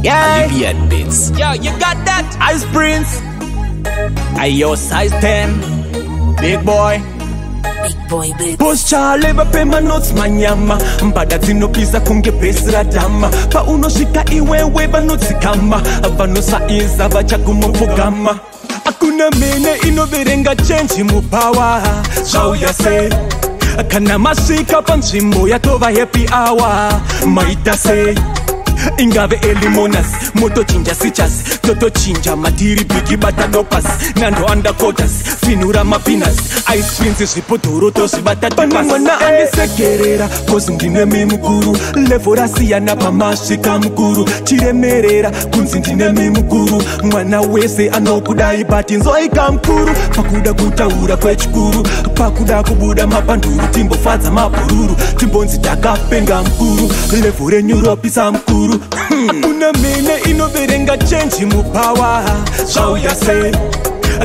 Yeah. Libyan bits. Yo, you got that? Ice Prince. Ayo size 10. Big boy. Big boy bits. Boss Charlie bapema notes manyama. Mbada zinopisa kunge pesra dama. Pa unoshika iwewe banotsi kama. Avanosa iza vachakumopogama. Akuna mene inoverenga change Mubhawa. So ya say. Kana mashika panchimbo yatova happy hour. Maita say. Ingave elimonas, moto chinja sichas, toto chinja matiri bigi batadopas, nando underquarters, finura mapinas, ice princes ripotoro tosi batatipas. Mwana anisekerera, kozindine mimukuru, leforasiya na pamashika mukuru, chiremerera, kunzindine mimukuru, mwana wese anokudai bati nzoika mkuru, pakuda kutaura kwechikuru, pakuda kubuda mapanduru, timbo fadza mapururu, timbo nzitaka penga mkuru, lefore nyuropisa mkuru. Akuna mene inoverenga change Mubhawa. So ya say.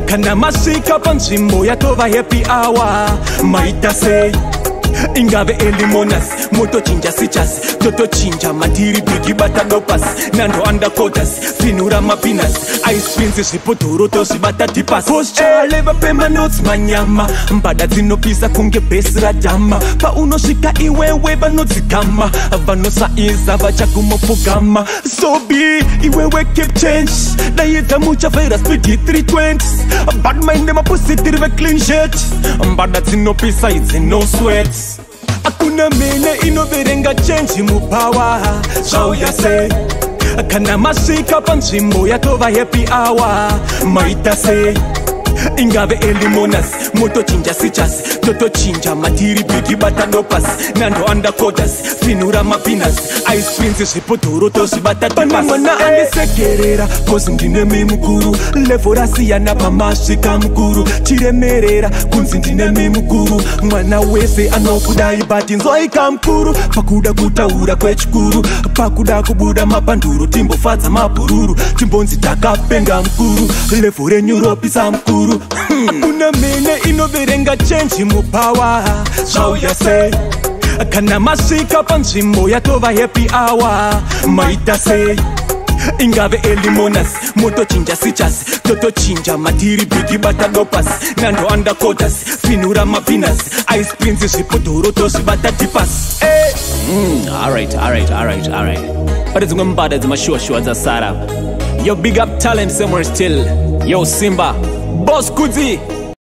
Kana mashika panchimbo yatova happy hour. Maita say. Ingave elimonas, moto chinja sichas, toto chinja matiri bigi batadopas, nando underquarters, finura mapinas, ice princes ripotoro tosi batatipas. Boss Charlie bapema notes manyama, mbada zinopisa kunge pesra dama, pa unoshika iwewe banotsi kama, vanosa iza vachakumopogama. So be iwewe keep change, na yeta mucha vera speed 320, bad mind them a pussy dirve clean shit, mbada zinopisa it's no sweats. Akuna mene inoverenga change Mubhawa. So ya say. Kana mashika panchimbo yatova happy hour. Maita say. Ingave elimonas, moto chinja sichas, toto chinja matiri bigi batadopas, nando underquarters, finura mapinas, ice princes ripotoro tosi batatipas. Mwana anisekerera, kozindine mimukuru, leforasiya na pamashika mkuru, chiremerera, kunzindine mimukuru, mwana wese anokudai bati nzoika mkuru, pakuda kutaura kwechikuru, pakuda kubuda mapanduru, timbo fadza mapururu, timbo nzitaka penga mkuru, lefore nyuropisa mkuru. Akuna mene inoverenga change Mubhawa. So ya say. Kana mashika panchimbo yatova happy hour. Maita say. Ingave elimonas, moto chinja sichas, toto chinja matiri bigi batadopas, nando underquarters, finura mapinas, ice princes ripotoro tosi batatipas. Alright. But it's gonna bother my sure za Sarah. Yo, big up talent somewhere still. Yo, Simba. Boss Kudzi.